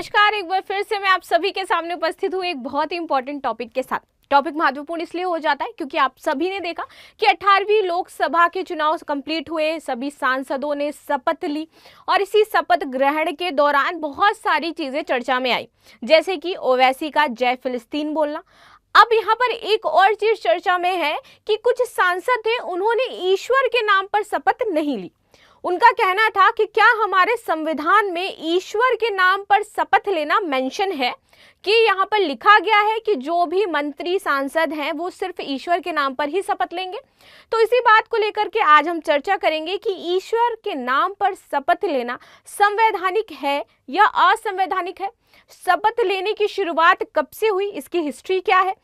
नमस्कार, एक बार फिर से मैं आप सभी के सामने उपस्थित हूँ एक बहुत ही इंपॉर्टेंट टॉपिक के साथ। टॉपिक महत्वपूर्ण इसलिए हो जाता है क्योंकि आप सभी ने देखा कि 18वीं लोकसभा के चुनाव कंप्लीट हुए, सभी सांसदों ने शपथ ली और इसी शपथ ग्रहण के दौरान बहुत सारी चीजें चर्चा में आई, जैसे कि ओवैसी का जय फिलिस्तीन बोलना। अब यहाँ पर एक और चीज चर्चा में है कि कुछ सांसद थे, उन्होंने ईश्वर के नाम पर शपथ नहीं ली। उनका कहना था कि क्या हमारे संविधान में ईश्वर के नाम पर शपथ लेना मेंशन है, कि यहाँ पर लिखा गया है कि जो भी मंत्री सांसद हैं वो सिर्फ ईश्वर के नाम पर ही शपथ लेंगे। तो इसी बात को लेकर के आज हम चर्चा करेंगे कि ईश्वर के नाम पर शपथ लेना संवैधानिक है या असंवैधानिक है, शपथ लेने की शुरुआत कब से हुई, इसकी हिस्ट्री क्या है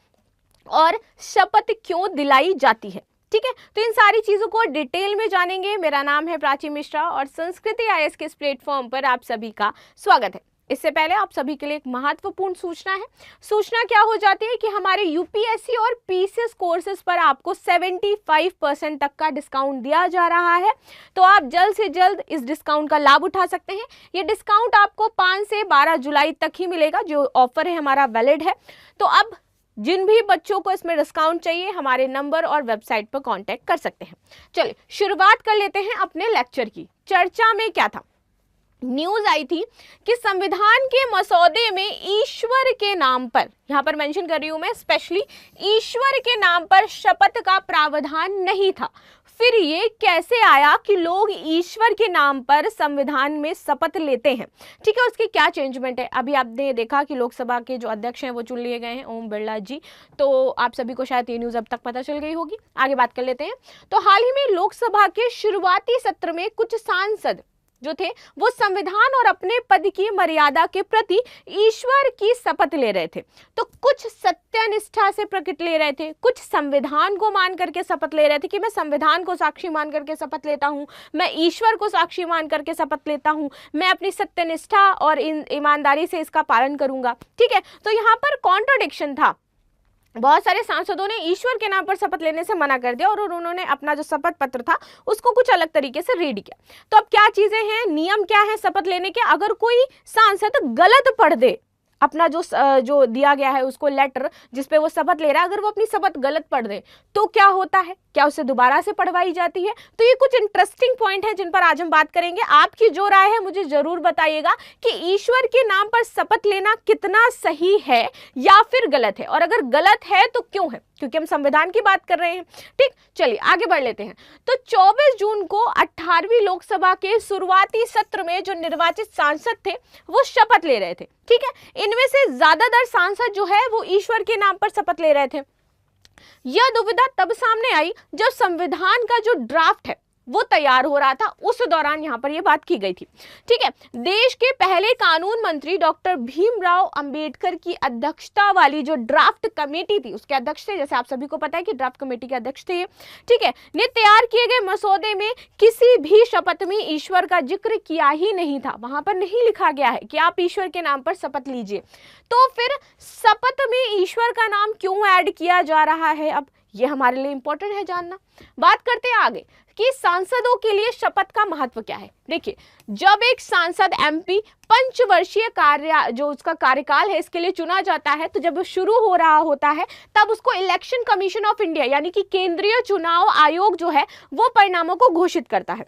और शपथ क्यों दिलाई जाती है। ठीक है, तो इन सारी चीजों को डिटेल में जानेंगे। मेरा नाम है प्राची मिश्रा और संस्कृति आईएएस के इस प्लेटफॉर्म पर आप सभी का स्वागत है। इससे पहले आप सभी के लिए एक महत्वपूर्ण सूचना है। सूचना क्या हो जाती है कि हमारे यूपीएससी और पीसीएस कोर्सेज पर आपको 75% तक का डिस्काउंट दिया जा रहा है, तो आप जल्द से जल्द इस डिस्काउंट का लाभ उठा सकते हैं। ये डिस्काउंट आपको 5 से 12 जुलाई तक ही मिलेगा, जो ऑफर है हमारा वैलिड है। तो अब जिन भी बच्चों को इसमें डिस्काउंट चाहिए हमारे नंबर और वेबसाइट पर कांटेक्ट कर सकते हैं। चलिए शुरुआत कर लेते हैं अपने लेक्चर की। चर्चा में क्या था, न्यूज आई थी कि संविधान के मसौदे में ईश्वर के नाम पर, यहां पर मेंशन कर रही हूं मैं स्पेशली, ईश्वर के नाम पर शपथ का प्रावधान नहीं था। फिर ये कैसे आया कि लोग ईश्वर के नाम पर संविधान में शपथ लेते हैं। ठीक है, उसकी क्या चेंजमेंट है। अभी आपने देखा कि लोकसभा के जो अध्यक्ष हैं वो चुन लिए गए हैं, ओम बिरला जी। तो आप सभी को शायद ये न्यूज़ अब तक पता चल गई होगी। आगे बात कर लेते हैं। तो हाल ही में लोकसभा के शुरुआती सत्र में कुछ सांसद जो थे वो संविधान और अपने पद की मर्यादा के प्रति ईश्वर की शपथ ले रहे थे। तो कुछ सत्यनिष्ठा से प्रकट ले रहे थे, कुछ संविधान को मान करके शपथ ले रहे थे कि मैं संविधान को साक्षी मान करके शपथ लेता हूं, मैं ईश्वर को साक्षी मान करके शपथ लेता हूं, मैं अपनी सत्यनिष्ठा और ईमानदारी से इसका पालन करूंगा। ठीक है, तो यहाँ पर कॉन्ट्राडिक्शन था। बहुत सारे सांसदों ने ईश्वर के नाम पर शपथ लेने से मना कर दिया और उन्होंने अपना जो शपथ पत्र था उसको कुछ अलग तरीके से रीड किया। तो अब क्या चीजें हैं, नियम क्या है शपथ लेने के। अगर कोई सांसद गलत पढ़ दे अपना जो दिया गया है उसको लेटर जिसपे वो शपथ ले रहा है, अगर वो अपनी शपथ गलत पढ़ दे तो क्या होता है, क्या उसे दोबारा से पढ़वाई जाती है। तो ये कुछ इंटरेस्टिंग पॉइंट है जिन पर आज हम बात करेंगे। आपकी जो राय है मुझे जरूर बताइएगा कि ईश्वर के नाम पर शपथ लेना कितना सही है या फिर गलत है, और अगर गलत है तो क्यों है, क्योंकि हम संविधान की बात कर रहे हैं। ठीक, चलिए आगे बढ़ लेते हैं। तो 24 जून को 18वीं लोकसभा के शुरुआती सत्र में जो निर्वाचित सांसद थे वो शपथ ले रहे थे। ठीक है, इनमें से ज्यादातर सांसद जो है वो ईश्वर के नाम पर शपथ ले रहे थे। यह दुविधा तब सामने आई जब संविधान का जो ड्राफ्ट है वो तैयार हो रहा था, उस दौरान यहाँ पर ये बात की गई थी। ठीक है, देश के पहले कानून मंत्री डॉक्टर भीमराव अंबेडकर की अध्यक्षता वाली जो ड्राफ्ट कमेटी थी उसके अध्यक्ष थे, जैसे आप सभी को पता है कि ड्राफ्ट कमेटी के अध्यक्ष थे। ठीक है, ने तैयार किए गए मसौदे में किसी भी शपथ में ईश्वर का जिक्र किया ही नहीं था। वहां पर नहीं लिखा गया है कि आप ईश्वर के नाम पर शपथ लीजिए। तो फिर शपथ में ईश्वर का नाम क्यों ऐड किया जा रहा है, अब ये हमारे लिए इंपॉर्टेंट है जानना। बात करते हैं आगे कि सांसदों के लिए शपथ का महत्व क्या है। देखिए, जब एक सांसद एमपी पंचवर्षीय जो उसका कार्यकाल है इसके लिए चुना जाता है, तो जब वो शुरू हो रहा होता है तब उसको इलेक्शन कमीशन ऑफ इंडिया यानी कि केंद्रीय चुनाव आयोग जो है वो परिणामों को घोषित करता है।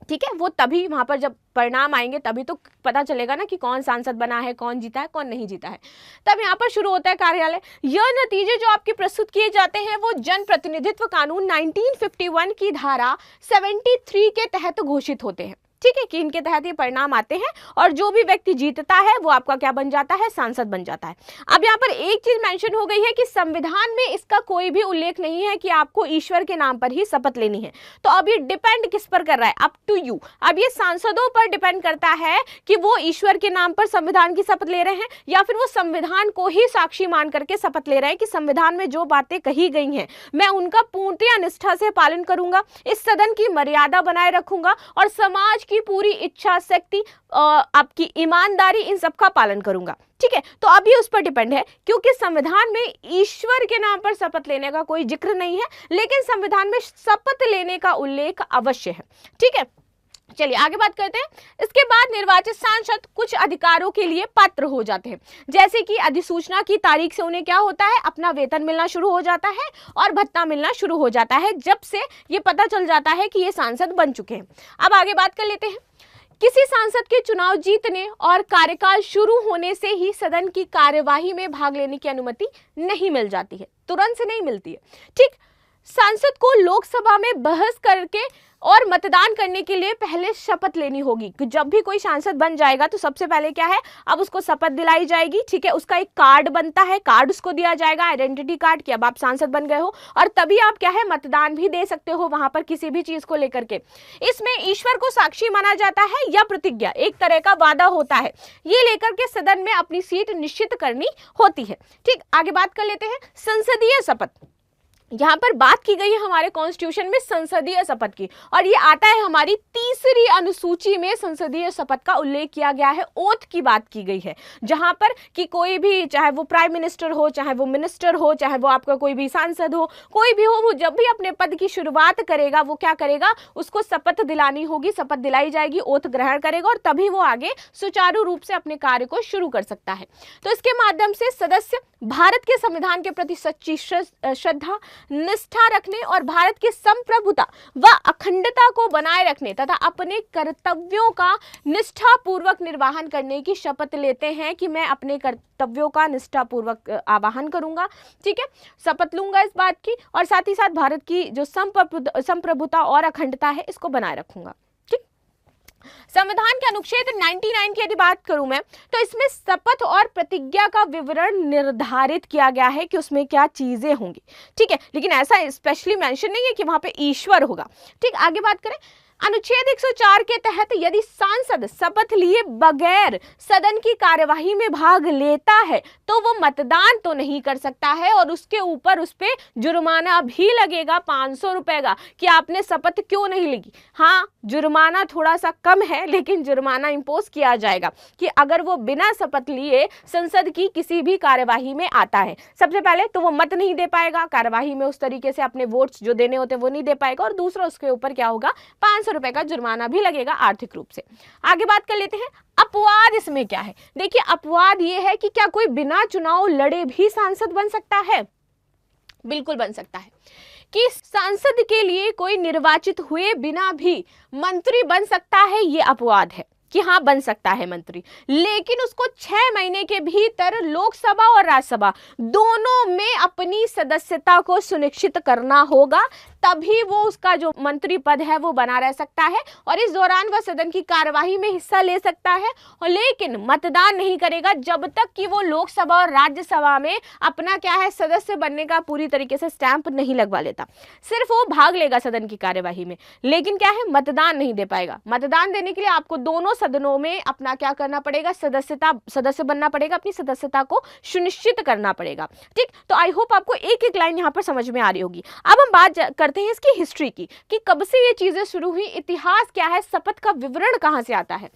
ठीक है, वो तभी वहां पर जब परिणाम आएंगे तभी तो पता चलेगा ना कि कौन सांसद बना है, कौन जीता है, कौन नहीं जीता है। तब यहाँ पर शुरू होता है कार्यालय। यह नतीजे जो आपके प्रस्तुत किए जाते हैं वो जन प्रतिनिधित्व कानून 1951 की धारा 73 के तहत घोषित होते हैं। ठीक है, कि इनके तहत ये परिणाम आते हैं और जो भी व्यक्ति जीतता है वो आपका क्या बन जाता है, सांसद बन जाता है। अब यहाँ पर एक चीज मेंशन हो गई है कि संविधान में इसका कोई भी उल्लेख नहीं है कि आपको ईश्वर के नाम पर ही शपथ लेनी है। तो अब ये डिपेंड किस पर कर रहा है, अप टू यू। अब ये सांसदों पर डिपेंड करता है कि वो ईश्वर के नाम पर संविधान की शपथ ले रहे हैं या फिर वो संविधान को ही साक्षी मान करके शपथ ले रहे हैं कि संविधान में जो बातें कही गई हैं मैं उनका पूर्णतया निष्ठा से पालन करूंगा, इस सदन की मर्यादा बनाए रखूंगा और समाज की पूरी इच्छा शक्ति, आपकी ईमानदारी, इन सब का पालन करूंगा। ठीक है, तो अब ये उस पर डिपेंड है क्योंकि संविधान में ईश्वर के नाम पर शपथ लेने का कोई जिक्र नहीं है, लेकिन संविधान में शपथ लेने का उल्लेख अवश्य है। ठीक है, चलिए आगे बात करते हैं। इसके बाद निर्वाचित सांसद कुछ अधिकारों के लिए पात्र हो जाते हैं, जैसे कि अधिसूचना की तारीख से उन्हें क्या होता है, अपना वेतन मिलना शुरू हो जाता है और भत्ता मिलना शुरू हो जाता है, जब से ये पता चल जाता है कि ये सांसद बन चुके हैं। अब आगे बात कर लेते हैं। किसी सांसद के चुनाव जीतने और कार्यकाल शुरू होने से ही सदन की कार्यवाही में भाग लेने की अनुमति नहीं मिल जाती है, तुरंत से नहीं मिलती है। ठीक, सांसद को लोकसभा में बहस करके और मतदान करने के लिए पहले शपथ लेनी होगी। जब भी कोई सांसद बन जाएगा तो सबसे पहले क्या है, अब उसको शपथ दिलाई जाएगी। ठीक है, उसका एक कार्ड बनता है, कार्ड उसको दिया जाएगा, आइडेंटिटी कार्ड, कि अब आप सांसद बन गए हो, और तभी आप क्या है, मतदान भी दे सकते हो वहां पर किसी भी चीज को लेकर के। इसमें ईश्वर को साक्षी माना जाता है या प्रतिज्ञा, एक तरह का वादा होता है, ये लेकर के सदन में अपनी सीट निश्चित करनी होती है। ठीक, आगे बात कर लेते हैं संसदीय शपथ। यहाँ पर बात की गई है हमारे कॉन्स्टिट्यूशन में संसदीय शपथ की, और ये आता है हमारी तीसरी अनुसूची में संसदीय शपथ का उल्लेख किया गया है, ओथ की बात की गई है, जहां पर कि कोई भी, चाहे वो प्राइम मिनिस्टर हो, चाहे वो मिनिस्टर हो, चाहे वो आपका कोई भी सांसद हो, कोई भी हो, वो जब भी अपने पद की शुरुआत करेगा वो क्या करेगा, उसको शपथ दिलानी होगी, शपथ दिलाई जाएगी, ओथ ग्रहण करेगा और तभी वो आगे सुचारू रूप से अपने कार्य को शुरू कर सकता है। तो इसके माध्यम से सदस्य भारत के संविधान के प्रति सच्ची श्रद्धा, निष्ठा रखने और भारत की संप्रभुता व अखंडता को बनाए रखने तथा अपने कर्तव्यों का निष्ठापूर्वक निर्वहन करने की शपथ लेते हैं कि मैं अपने कर्तव्यों का निष्ठापूर्वक आवाहन करूंगा। ठीक है, शपथ लूंगा इस बात की, और साथ ही साथ भारत की जो संप्रभुता और अखंडता है इसको बनाए रखूंगा। संविधान के अनुच्छेद 99 की यदि बात करूं मैं, तो इसमें शपथ और प्रतिज्ञा का विवरण निर्धारित किया गया है कि उसमें क्या चीजें होंगी। ठीक है, लेकिन ऐसा स्पेशली मेंशन नहीं है कि वहां पे ईश्वर होगा। ठीक, आगे बात करें। अनुच्छेद 104 के तहत यदि सांसद शपथ लिए बगैर सदन की कार्यवाही में भाग लेता है तो वो मतदान तो नहीं कर सकता है, और उसके ऊपर उस पे जुर्माना भी लगेगा 500 रुपए का, कि आपने शपथ क्यों नहीं ली। हाँ, जुर्माना थोड़ा सा कम है, लेकिन जुर्माना इंपोज किया जाएगा कि अगर वो बिना शपथ लिए संसद की किसी भी कार्यवाही में आता है। सबसे पहले तो वो मत नहीं दे पाएगा कार्यवाही में, उस तरीके से अपने वोट्स जो देने होते हैं वो नहीं दे पाएगा, और दूसरा उसके ऊपर क्या होगा, 500 रुपए का जुर्माना भी लगेगा आर्थिक रूप से। आगे बात कर लेते हैं अपवाद इसमें क्या है। देखिए, अपवाद ये है कि क्या कोई बिना चुनाव लड़े भी सांसद बन सकता है? बिल्कुल बन सकता है। कि सांसद के लिए कोई निर्वाचित हुए बिना भी मंत्री बन सकता है, ये अपवाद है कि हाँ बन सकता है मंत्री, लेकिन उसको 6 महीने के भीतर लोकसभा और राज्यसभा दोनों में अपनी सदस्यता को सुनिश्चित करना होगा, तभी वो उसका जो मंत्री पद है वो बना रह सकता है, और इस दौरान वह सदन की कार्यवाही में हिस्सा ले सकता है, और लेकिन मतदान नहीं करेगा जब तक कि वो लोकसभा और राज्यसभा में अपना क्या है, सदस्य बनने का पूरी तरीके से स्टैंप नहीं लगवा लेता। सिर्फ वो भाग लेगा सदन की कार्यवाही में, लेकिन क्या है, मतदान नहीं दे पाएगा। मतदान देने के लिए आपको दोनों सदनों में अपना क्या करना पड़ेगा, सदस्य बनना पड़ेगा, अपनी सदस्यता को सुनिश्चित करना पड़ेगा। ठीक, तो आई होप आपको एक एक लाइन यहाँ पर समझ में आ रही होगी। अब हम बात करते हैं इसकी हिस्ट्री की, कि कब से ये चीजें शुरू हुई, इतिहास क्या है, शपथ का विवरण कहां से आता है।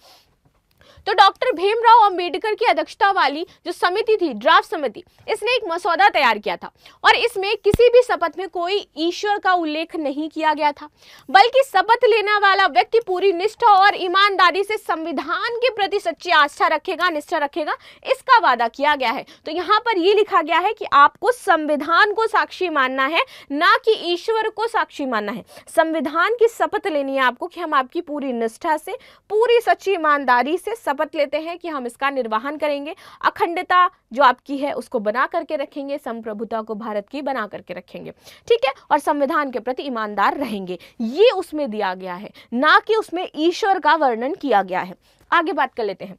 तो डॉक्टर भीमराव अंबेडकर की अध्यक्षता वाली जो समिति थी, ड्राफ्ट समिति, इसने एक मसौदा तैयार किया था, और इसमें किसी भी शपथ में कोई ईश्वर का उल्लेख नहीं किया गया था, बल्कि शपथ लेने वाला व्यक्ति पूरी निष्ठा और ईमानदारी से संविधान के प्रति सच्ची आस्था रखेगा, निष्ठा रखेगा, इसका वादा किया गया है। तो यहाँ पर ये लिखा गया है कि आपको संविधान को साक्षी मानना है, ना कि ईश्वर को साक्षी मानना है। संविधान की शपथ लेनी है आपको कि हम आपकी पूरी निष्ठा से, पूरी सच्ची ईमानदारी से शपथ लेते हैं कि हम इसका निर्वहन करेंगे, अखंडता जो आपकी है उसको बना करके रखेंगे, संप्रभुता को भारत की बना करके रखेंगे। ठीक है, और संविधान के प्रति ईमानदार रहेंगे, ये उसमें दिया गया है, ना कि उसमें ईश्वर का वर्णन किया गया है। आगे बात कर लेते हैं।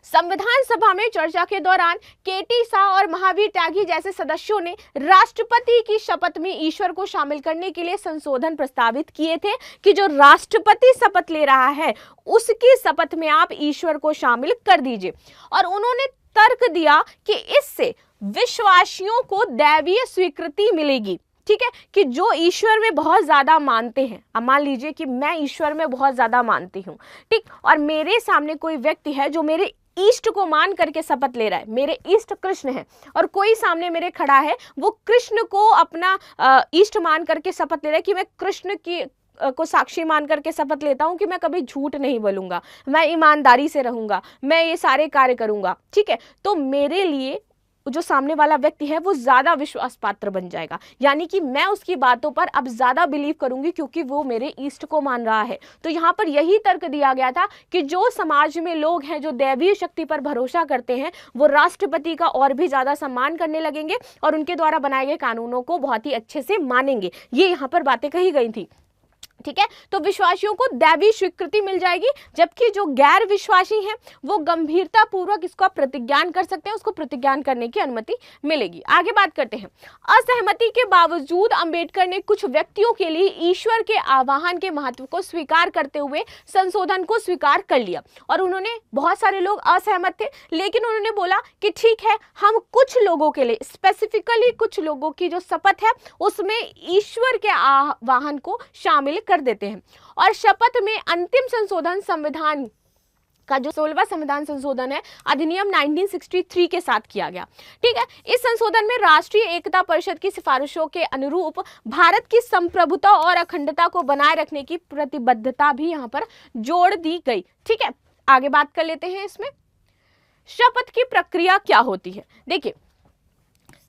संविधान सभा में चर्चा के दौरान केटी शाह और महावीर त्यागी जैसे सदस्यों ने राष्ट्रपति की शपथ में ईश्वर को शामिल करने के लिए संशोधन प्रस्तावित किए थे कि जो राष्ट्रपति शपथ ले रहा है उसकी शपथ में आप ईश्वर को शामिल कर दीजिए, और उन्होंने तर्क दिया कि इससे विश्वासियों को दैवीय स्वीकृति मिलेगी। ठीक है, कि जो ईश्वर में बहुत ज्यादा मानते हैं, अब मान लीजिए कि मैं ईश्वर में बहुत ज्यादा मानती हूँ, ठीक, और मेरे सामने कोई व्यक्ति है जो मेरे इष्ट को मान करके शपथ ले रहा है, मेरे इष्ट कृष्ण है, और कोई सामने मेरे खड़ा है वो कृष्ण को अपना इष्ट मान करके शपथ ले रहा है कि मैं को साक्षी मान करके शपथ लेता हूं कि मैं कभी झूठ नहीं बोलूंगा, मैं ईमानदारी से रहूंगा, मैं ये सारे कार्य करूंगा, ठीक है, तो मेरे लिए जो सामने वाला व्यक्ति है वो ज्यादा विश्वास पात्र बन जाएगा, यानी कि मैं उसकी बातों पर अब ज्यादा बिलीव करूंगी क्योंकि वो मेरे इष्ट को मान रहा है। तो यहाँ पर यही तर्क दिया गया था कि जो समाज में लोग हैं जो दैवीय शक्ति पर भरोसा करते हैं वो राष्ट्रपति का और भी ज्यादा सम्मान करने लगेंगे और उनके द्वारा बनाए गए कानूनों को बहुत ही अच्छे से मानेंगे। ये यहाँ पर बातें कही गई थी, ठीक है। तो विश्वासियों को दैवी स्वीकृति मिल जाएगी, जबकि जो गैर विश्वासी हैं वो गंभीरता पूर्वक इसका प्रतिज्ञान कर सकते हैं, उसको प्रतिज्ञान करने की अनुमति मिलेगी। आगे बात करते हैं। असहमति के बावजूद अंबेडकर ने कुछ व्यक्तियों के लिए ईश्वर के आवाहन के महत्व को स्वीकार करते हुए संशोधन को स्वीकार कर लिया। और उन्होंने, बहुत सारे लोग असहमत थे, लेकिन उन्होंने बोला कि ठीक है, हम कुछ लोगों के लिए, स्पेसिफिकली कुछ लोगों की जो शपथ है उसमें ईश्वर के आवाहन को शामिल कर देते हैं। और शपथ में अंतिम संशोधन संविधान का जो 16वां संविधान संशोधन है अधिनियम 1963 के साथ किया गया, ठीक है। इस संशोधन में राष्ट्रीय एकता परिषद की सिफारिशों के अनुरूप भारत की संप्रभुता और अखंडता को बनाए रखने की प्रतिबद्धता भी यहां पर जोड़ दी गई, ठीक है। आगे बात कर लेते हैं। इसमें शपथ की प्रक्रिया क्या होती है। देखिए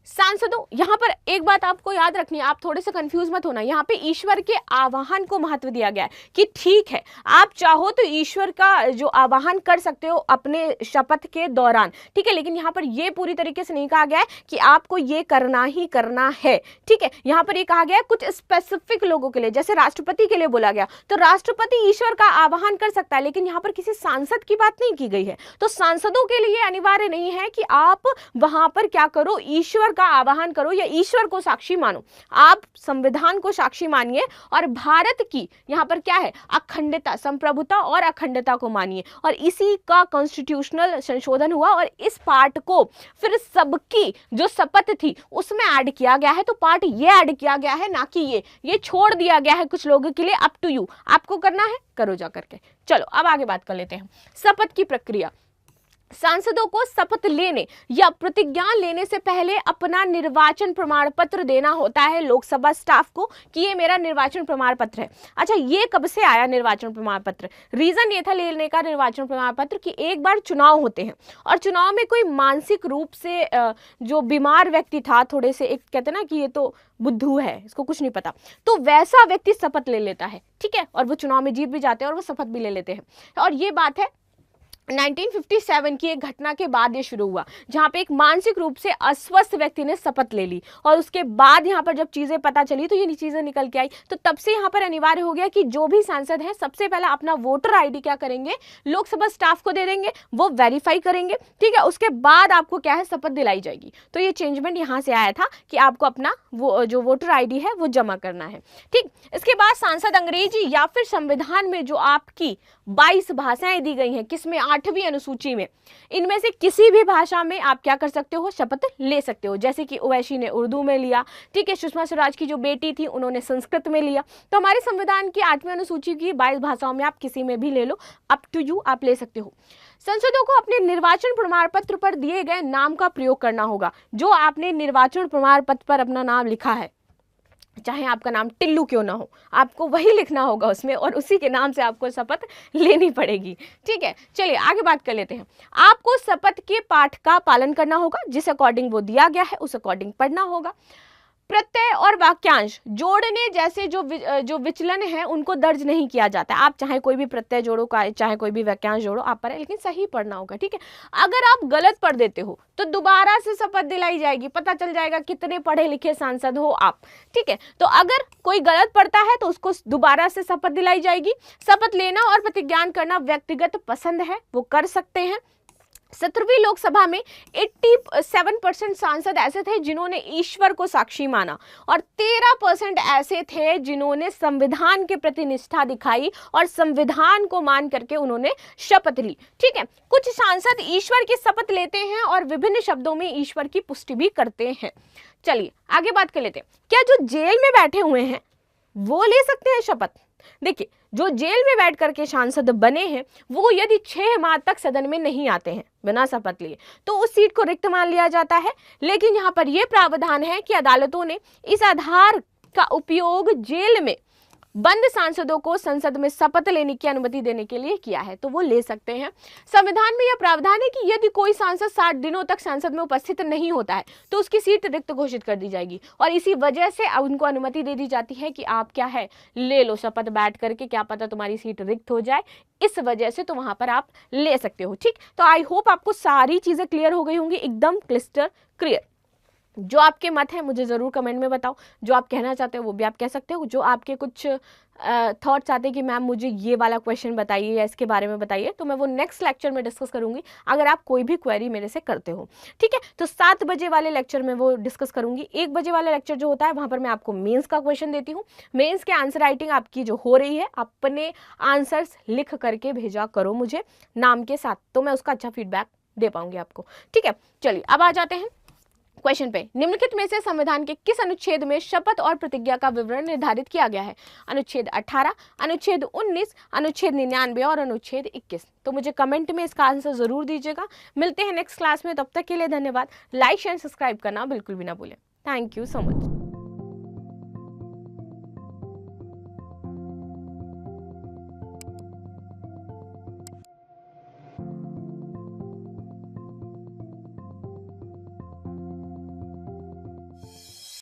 सांसदों, यहां पर एक बात आपको याद रखनी है, आप थोड़े से कंफ्यूज मत होना। यहाँ पे ईश्वर के आवाहन को महत्व दिया गया है कि ठीक है, आप चाहो तो ईश्वर का जो आवाहन कर सकते हो अपने शपथ के दौरान, ठीक है, लेकिन यहाँ पर ये पूरी तरीके से नहीं कहा गया है कि आपको ये करना ही करना है, ठीक है। यहाँ पर ये कहा गया है कुछ स्पेसिफिक लोगों के लिए, जैसे राष्ट्रपति के लिए बोला गया, तो राष्ट्रपति ईश्वर का आवाहन कर सकता है, लेकिन यहाँ पर किसी सांसद की बात नहीं की गई है। तो सांसदों के लिए अनिवार्य नहीं है कि आप वहां पर क्या करो, ईश्वर का आवाहन करो या ईश्वर को साक्षी मानो। आप संविधान को साक्षी मानिए और भारत की यहां पर क्या है, अखंडता, संप्रभुता और अखंडता को मानिए। और इसी का कॉन्स्टिट्यूशनल संशोधन हुआ और इस पार्ट को फिर सबकी जो शपथ थी उसमें ऐड किया गया है। तो पार्ट ये ऐड किया गया है, ना कि ये छोड़ दिया गया है कुछ लोगों के लिए। अप टू यू, आपको करना है करो जा करके। चलो अब आगे बात कर लेते हैं। शपथ की प्रक्रिया। सांसदों को शपथ लेने या प्रतिज्ञा लेने से पहले अपना निर्वाचन प्रमाण पत्र देना होता है लोकसभा स्टाफ को कि ये मेरा निर्वाचन प्रमाण पत्र है। अच्छा, ये कब से आया निर्वाचन प्रमाण पत्र? रीजन ये था लेने का निर्वाचन प्रमाण पत्र कि एक बार चुनाव होते हैं और चुनाव में कोई मानसिक रूप से जो बीमार व्यक्ति था, थोड़े से, एक कहते ना कि ये तो बुद्धू है, इसको कुछ नहीं पता, तो वैसा व्यक्ति शपथ ले लेता है, ठीक है, और वो चुनाव में जीत भी जाते हैं और वो शपथ भी ले लेते हैं। और ये बात है 1957 की एक घटना के बाद ये शुरू हुआ, जहां पे एक मानसिक रूप से अस्वस्थ व्यक्ति ने शपथ ले ली और उसके बाद यहां पर जब चीजें पता चली तो ये चीजें निकल के आई। तो तब से यहां पर अनिवार्य हो गया कि जो भी सांसद है सबसे पहले अपना वोटर आईडी क्या करेंगे, लोकसभा स्टाफ को दे देंगे, वो वेरीफाई करेंगे, ठीक है, उसके बाद आपको क्या है, शपथ दिलाई जाएगी। तो ये चेंजमेंट यहां से आया था कि आपको अपना वो जो वोटर आईडी है वो जमा करना है, ठीक। इसके बाद सांसद अंग्रेजी या फिर संविधान में जो आपकी 22 भाषाएं दी गई हैं, किसमें, 8वीं अनुसूची में, इनमें से किसी भी भाषा में आप क्या कर सकते हो, शपथ ले सकते हो। जैसे कि ओवैसी ने उर्दू में लिया, ठीक है, सुषमा स्वराज की जो बेटी थी उन्होंने संस्कृत में लिया। तो हमारे संविधान की 8वीं अनुसूची की 22 भाषाओं में आप किसी में भी ले लो, अप टू यू, आप ले सकते हो। संसदों को अपने निर्वाचन प्रमाण पत्र पर दिए गए नाम का प्रयोग करना होगा। जो आपने निर्वाचन प्रमाण पत्र पर अपना नाम लिखा है, चाहे आपका नाम टिल्लू क्यों ना हो, आपको वही लिखना होगा उसमें और उसी के नाम से आपको शपथ लेनी पड़ेगी, ठीक है। चलिए आगे बात कर लेते हैं। आपको शपथ के पाठ का पालन करना होगा, जिस अकॉर्डिंग वो दिया गया है उस अकॉर्डिंग पढ़ना होगा। प्रत्यय और वाक्यांश जोड़ने जैसे जो विचलन है उनको दर्ज नहीं किया जाता है। आप चाहे कोई भी प्रत्यय जोड़ो, चाहे कोई भी वाक्यांश जोड़ो, आप पर, लेकिन सही पढ़ना होगा, ठीक है। अगर आप गलत पढ़ देते हो तो दोबारा से शपथ दिलाई जाएगी, पता चल जाएगा कितने पढ़े लिखे सांसद हो आप, ठीक है। तो अगर कोई गलत पढ़ता है तो उसको दोबारा से शपथ दिलाई जाएगी। शपथ लेना और प्रतिज्ञान करना व्यक्तिगत पसंद है, वो कर सकते हैं। 17वीं लोकसभा में 87% सांसद ऐसे थे जिन्होंने ईश्वर को साक्षी माना और 13% ऐसे थे जिन्होंने संविधान के प्रति निष्ठा दिखाई और संविधान को मान करके उन्होंने शपथ ली, ठीक है। कुछ सांसद ईश्वर की शपथ लेते हैं और विभिन्न शब्दों में ईश्वर की पुष्टि भी करते हैं। चलिए आगे बात कर लेते हैं। क्या जो जेल में बैठे हुए हैं वो ले सकते हैं शपथ? देखिए, जो जेल में बैठ करके सांसद बने हैं वो यदि 6 माह तक सदन में नहीं आते हैं बिना शपथ लिए तो उस सीट को रिक्त मान लिया जाता है। लेकिन यहाँ पर यह प्रावधान है कि अदालतों ने इस आधार का उपयोग जेल में बंद सांसदों को संसद में शपथ लेने की अनुमति देने के लिए किया है, तो वो ले सकते हैं। संविधान में यह प्रावधान है कि यदि कोई सांसद 60 दिनों तक संसद में उपस्थित नहीं होता है तो उसकी सीट रिक्त घोषित कर दी जाएगी, और इसी वजह से उनको अनुमति दे दी जाती है कि आप क्या है, ले लो शपथ बैठ करके, क्या पता तुम्हारी सीट रिक्त हो जाए, इस वजह से तो वहां पर आप ले सकते हो। ठीक, तो आई होप आपको सारी चीजें क्लियर हो गई होंगी, एकदम क्लिस्टर क्लियर। जो आपके मत है मुझे ज़रूर कमेंट में बताओ, जो आप कहना चाहते हो वो भी आप कह सकते हो, जो आपके कुछ थॉट्स आते हैं कि मैम मुझे ये वाला क्वेश्चन बताइए या इसके बारे में बताइए, तो मैं वो नेक्स्ट लेक्चर में डिस्कस करूंगी अगर आप कोई भी क्वेरी मेरे से करते हो। ठीक है, तो 7 बजे वाले लेक्चर में वो डिस्कस करूंगी। 1 बजे वाला लेक्चर जो होता है वहां पर मैं आपको मेंस का क्वेश्चन देती हूँ। मेंस के आंसर राइटिंग आपकी जो हो रही है, अपने आंसर्स लिख करके भेजा करो मुझे नाम के साथ, तो मैं उसका अच्छा फीडबैक दे पाऊंगी आपको। ठीक है, चलिए अब आ जाते हैं क्वेश्चन पे। निम्नलिखित में से संविधान के किस अनुच्छेद में शपथ और प्रतिज्ञा का विवरण निर्धारित किया गया है? अनुच्छेद 18, अनुच्छेद 19, अनुच्छेद 99 और अनुच्छेद 21। तो मुझे कमेंट में इसका आंसर जरूर दीजिएगा। मिलते हैं नेक्स्ट क्लास में, तब तक के लिए धन्यवाद। लाइक शेयर सब्सक्राइब करना बिल्कुल भी ना भूलें। Thank you so much.